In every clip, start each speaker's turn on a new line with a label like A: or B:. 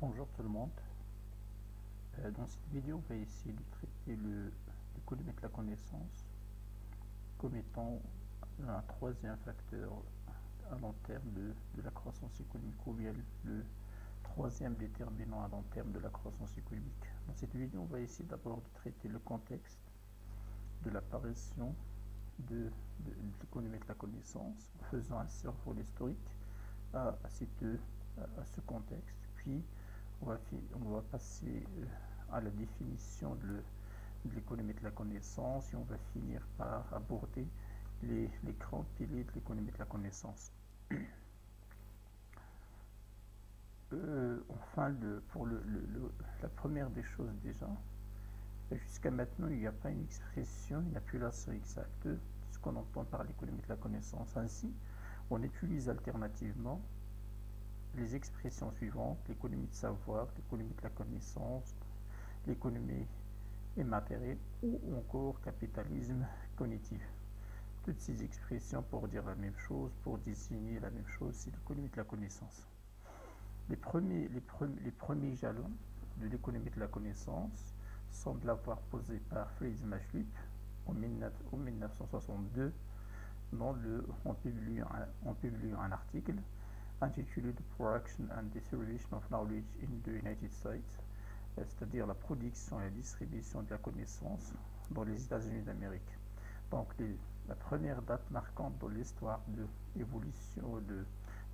A: Bonjour tout le monde. Dans cette vidéo, on va essayer de traiter l'économie de la connaissance comme étant un troisième facteur à long terme de la croissance économique, ou bien le troisième déterminant à long terme de la croissance économique. Dans cette vidéo, on va essayer d'abord de traiter le contexte de l'apparition de l'économie de la connaissance, en faisant un survol historique à ce contexte. Puis, on va passer à la définition de l'économie de la connaissance et on va finir par aborder les grands piliers de l'économie de la connaissance. Pour la première des choses déjà, jusqu'à maintenant, il n'y a pas une expression, une appellation exacte de ce qu'on entend par l'économie de la connaissance. Ainsi, on utilise alternativement les expressions suivantes: l'économie de savoir, l'économie de la connaissance, l'économie immatérielle ou encore capitalisme cognitif. Toutes ces expressions pour dire la même chose, pour désigner la même chose, c'est l'économie de la connaissance. Les premiers jalons de l'économie de la connaissance semblent avoir posé par Friedrich Schlick en 1962. On publie un article intitulé The Production and Distribution of Knowledge in the United States, c'est-à-dire la production et la distribution de la connaissance dans les États-Unis d'Amérique. Donc la première date marquante dans l'histoire de l'évolution de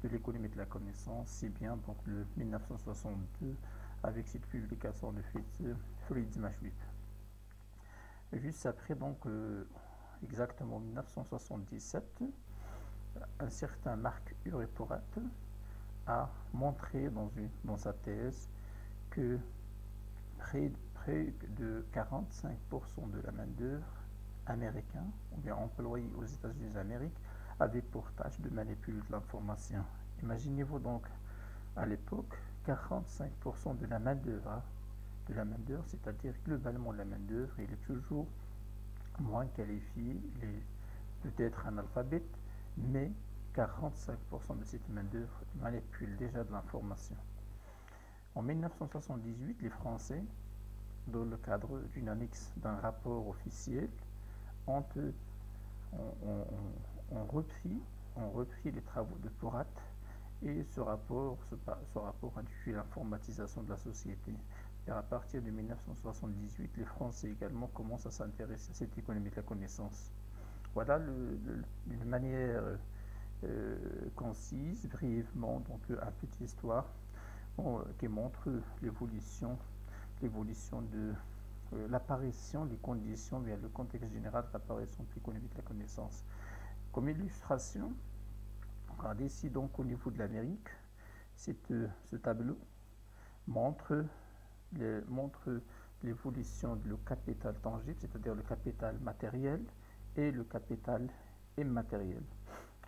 A: l'économie de la connaissance, c'est bien donc le 1962 avec cette publication de Friedrich Schlick. Juste après, donc exactement 1977, un certain Mark Uriporat a montré dans sa thèse que près de 45% de la main-d'œuvre américaine, ou bien employée aux États-Unis d'Amérique, avait pour tâche de manipuler de l'information. Imaginez-vous donc à l'époque 45% de la main-d'œuvre, c'est-à-dire globalement la main-d'œuvre, il est toujours moins qualifié, il est peut-être analphabète, mais 45% de cette main-d'œuvre manipule déjà de l'information. En 1978, les Français, dans le cadre d'une annexe d'un rapport officiel, ont repris les travaux de Porat et ce rapport intitulé L'informatisation de la société. Et à partir de 1978, les Français également commencent à s'intéresser à cette économie de la connaissance. Voilà d'une manière concise, brièvement, donc une petite histoire qui montre l'évolution de l'apparition, les conditions, bien le contexte général de l'apparition de l'économie de la connaissance. Comme illustration, regardez ici donc au niveau de l'Amérique, ce tableau montre l'évolution du capital tangible, c'est-à-dire le capital matériel et le capital immatériel.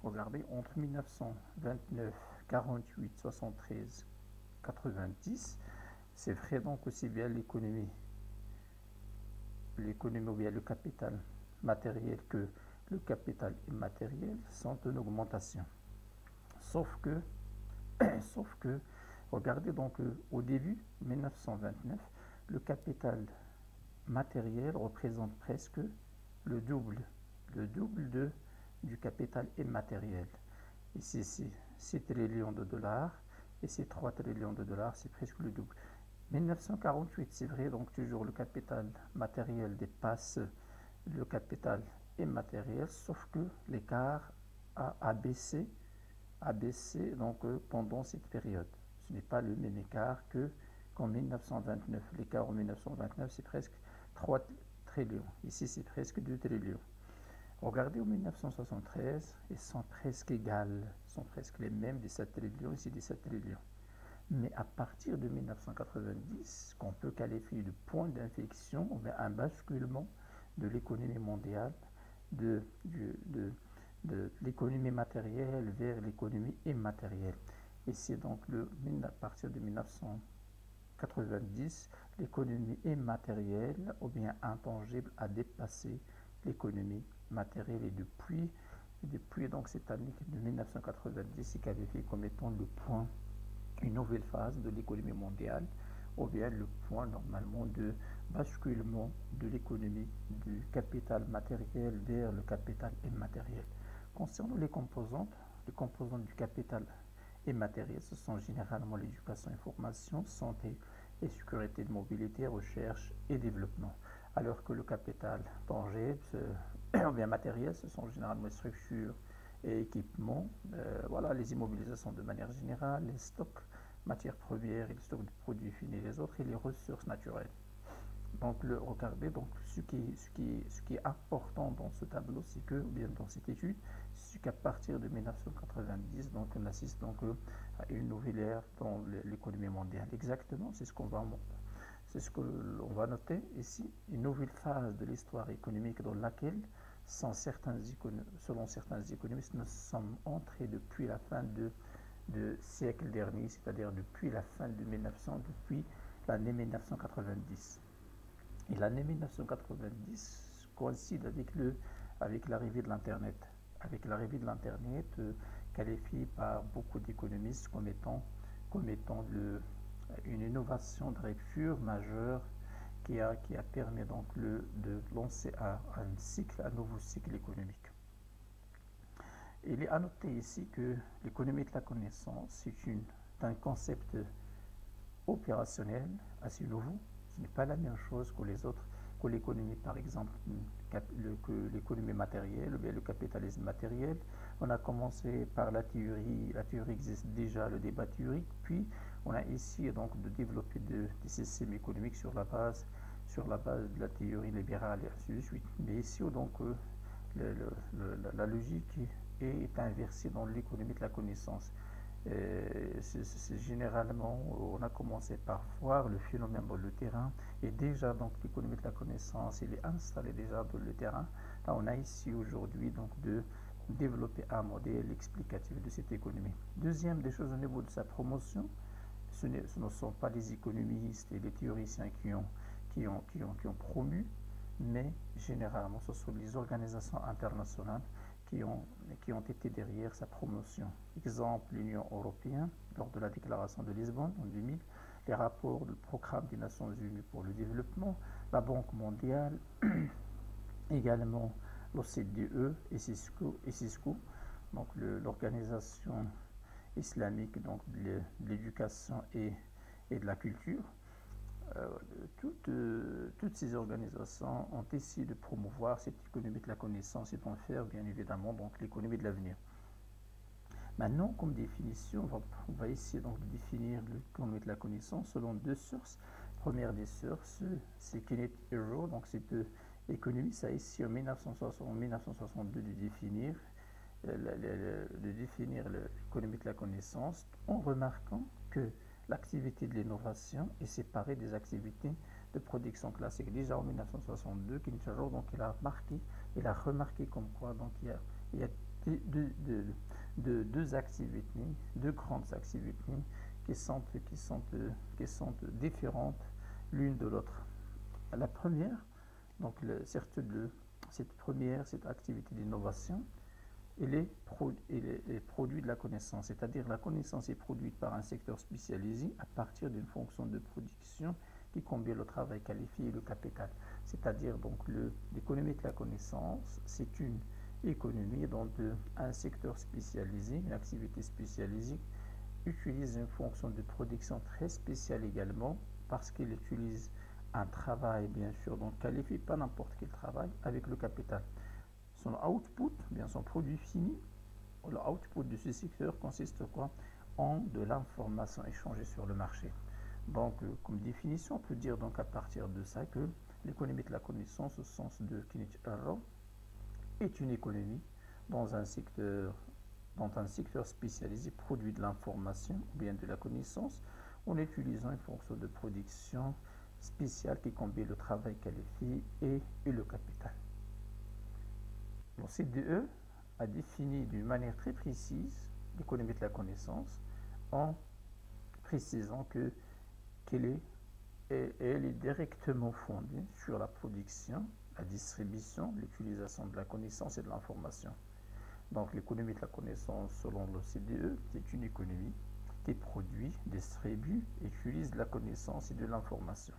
A: Regardez, entre 1929, 48, 73, 90, c'est vrai donc aussi bien l'économie ou bien le capital matériel que le capital immatériel sont en augmentation. Sauf que, regardez donc au début 1929, le capital matériel représente presque le double du capital immatériel. Ici, c'est 6 trillions de dollars et c'est 3 trillions de dollars, c'est presque le double. 1948, c'est vrai, donc toujours le capital matériel dépasse le capital immatériel, sauf que l'écart a baissé donc, pendant cette période. Ce n'est pas le même écart qu'en 1929. L'écart en 1929, c'est presque 3 trillions. Ici, c'est presque 2 trillions. Regardez en 1973, ils sont presque égales, sont presque les mêmes, 17 trillions, ici 17 trillions. Mais à partir de 1990, qu'on peut qualifier de point d'inflexion, on a un basculement de l'économie mondiale, de l'économie matérielle vers l'économie immatérielle. Et c'est donc à partir de 1990, l'économie immatérielle ou bien intangible a dépassé l'économie matérielle et depuis donc cette année de 1990, c'est qualifié comme étant le point une nouvelle phase de l'économie mondiale, ou bien le point normalement de basculement de l'économie du capital matériel vers le capital immatériel. Concernant les composantes du capital immatériel, ce sont généralement l'éducation et formation, santé et sécurité de mobilité, recherche et développement. Alors que le capital tangible, ou bien matériel, ce sont généralement les structures et équipements, voilà, les immobilisations de manière générale, les stocks, matières premières et les stocks de produits finis, les autres et les ressources naturelles. Donc, regardez, donc, ce qui est important dans ce tableau, c'est que, ou bien dans cette étude, c'est qu'à partir de 1990, donc, on assiste donc à une nouvelle ère dans l'économie mondiale. Exactement, c'est ce qu'on va noter ici, une nouvelle phase de l'histoire économique dans laquelle, selon certains économistes, nous sommes entrés depuis la fin de siècle dernier, c'est-à-dire depuis la fin de 1900, depuis l'année 1990. Et l'année 1990 coïncide avec l'arrivée de l'Internet. Avec l'arrivée de l'Internet, qualifié par beaucoup d'économistes comme étant une innovation de rupture majeure qui a permis donc de lancer un nouveau cycle économique. Il est à noter ici que l'économie de la connaissance est un concept opérationnel assez nouveau. Ce n'est pas la même chose que les autres, que l'économie par exemple, que l'économie matérielle ou bien le capitalisme matériel. On a commencé par la théorie existe déjà, le débat théorique, puis on a essayé donc de développer des systèmes économiques sur la base de la théorie libérale et ainsi de suite. Mais ici donc la logique est inversée dans l'économie de la connaissance. C'est généralement, on a commencé par voir le phénomène dans le terrain, et déjà donc l'économie de la connaissance, il est installé déjà dans le terrain. Là, on a ici aujourd'hui donc de développer un modèle explicatif de cette économie. Deuxième des choses au niveau de sa promotion, ce ne sont pas les économistes et les théoriciens qui ont promu, mais généralement ce sont les organisations internationales qui ont été derrière sa promotion. Exemple, l'Union européenne, lors de la déclaration de Lisbonne en 2000, les rapports du Programme des Nations Unies pour le développement, la Banque mondiale, également l'OCDE et Cisco, donc l'organisation islamique donc de l'éducation et de la culture. Toutes ces organisations ont essayé de promouvoir cette économie de la connaissance et d'en faire bien évidemment donc l'économie de l'avenir. Maintenant, comme définition, on va essayer donc de définir l'économie de la connaissance selon deux sources. Première des sources, c'est Kenneth Arrow, donc cette économiste a essayé en 1962 de définir l'économie de la connaissance en remarquant que l'activité de l'innovation est séparée des activités de production classique. Déjà en 1962, Kenneth Arrow donc il a remarqué comme quoi donc il y a deux activités, deux grandes activités qui sont différentes l'une de l'autre. La première, donc cette activité d'innovation, elle est produit de la connaissance, c'est-à-dire la connaissance est produite par un secteur spécialisé à partir d'une fonction de production qui combine le travail qualifié et le capital. C'est-à-dire donc l'économie de la connaissance, c'est une économie dont un secteur spécialisé, une activité spécialisée, utilise une fonction de production très spéciale également, parce qu'il utilise un travail bien sûr donc qualifié, pas n'importe quel travail, avec le capital. Son output, bien son produit fini, le output de ce secteur consiste quoi? En de l'information échangée sur le marché. Donc, comme définition, on peut dire donc à partir de ça que l'économie de la connaissance, au sens de Kenneth Arrow, est une économie dans un secteur spécialisé produit de l'information ou bien de la connaissance en utilisant une fonction de production spéciale qui combine le travail qualifié et le capital. L'OCDE a défini d'une manière très précise l'économie de la connaissance en précisant qu'elle est directement fondée sur la production, la distribution, l'utilisation de la connaissance et de l'information. Donc l'économie de la connaissance selon l'OCDE, c'est une économie qui produit, distribue, utilise de la connaissance et de l'information.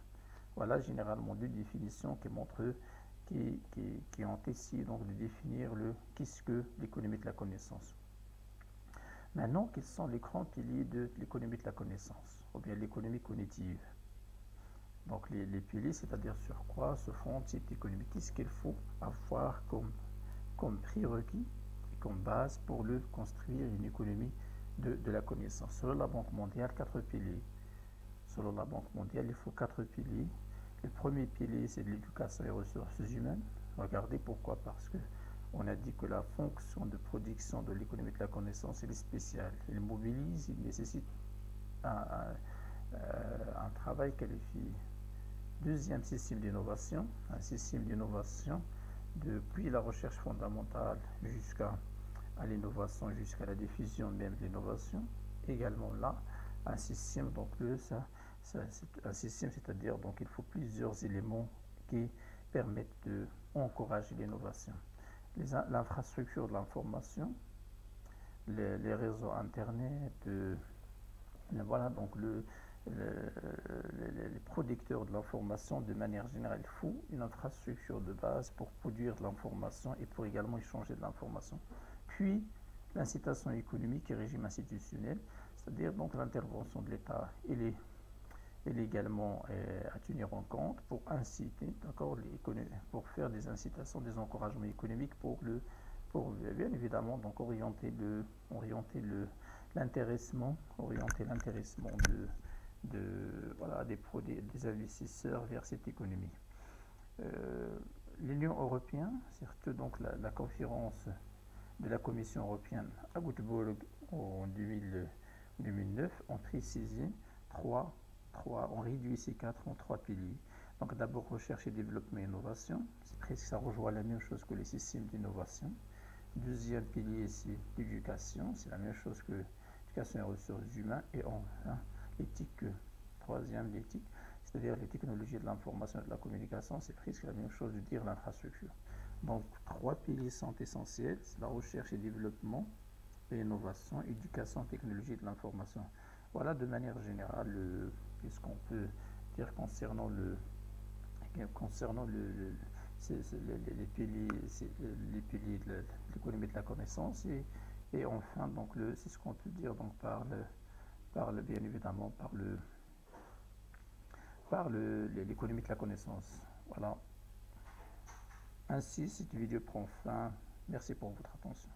A: Voilà généralement deux définitions qui montrent, qui ont essayé donc de définir qu'est-ce que l'économie de la connaissance. Maintenant, quels sont les grands piliers de l'économie de la connaissance, ou bien l'économie cognitive? Donc les piliers, c'est-à-dire sur quoi se fonde cette économie, qu'est-ce qu'il faut avoir comme prérequis et comme base pour construire une économie de la connaissance. Selon la Banque mondiale, 4 piliers. Selon la Banque mondiale, il faut 4 piliers. Le premier pilier, c'est de l'éducation et ressources humaines. Regardez pourquoi, parce que on a dit que la fonction de production de l'économie de la connaissance, elle est spéciale. Elle mobilise, il nécessite un travail qualifié. Deuxième système d'innovation, un système d'innovation depuis la recherche fondamentale jusqu'à l'innovation, jusqu'à la diffusion même de l'innovation. Également là, un système, donc un système, c'est-à-dire donc il faut plusieurs éléments qui permettent d'encourager l'innovation. L'infrastructure de l'information, les réseaux internet, voilà donc les producteurs de l'information de manière générale. Il faut une infrastructure de base pour produire de l'information et pour également échanger de l'information. Puis l'incitation économique et régime institutionnel, c'est-à-dire donc l'intervention de l'État et également à tenir en compte pour inciter, pour faire des incitations, des encouragements économiques pour bien évidemment donc orienter l'intéressement des investisseurs vers cette économie. L'Union européenne, surtout donc la conférence de la Commission européenne à Göteborg en 2009, ont précisé on réduit ces 4 en 3 piliers. Donc d'abord recherche et développement et innovation, c'est presque ça rejoint la même chose que les systèmes d'innovation. Deuxième pilier, c'est l'éducation, c'est la même chose que l'éducation et ressources humaines. Et enfin, l'éthique, troisième, l'éthique, c'est-à-dire les technologies de l'information et de la communication, c'est presque la même chose de dire l'infrastructure. Donc 3 piliers sont essentiels, c'est la recherche et développement, l'innovation, éducation, technologie de l'information. Voilà de manière générale ce qu'on peut dire concernant les piliers de l'économie de la connaissance et enfin donc c'est ce qu'on peut dire donc bien évidemment par l'économie de la connaissance. Voilà. Ainsi, cette vidéo prend fin. Merci pour votre attention.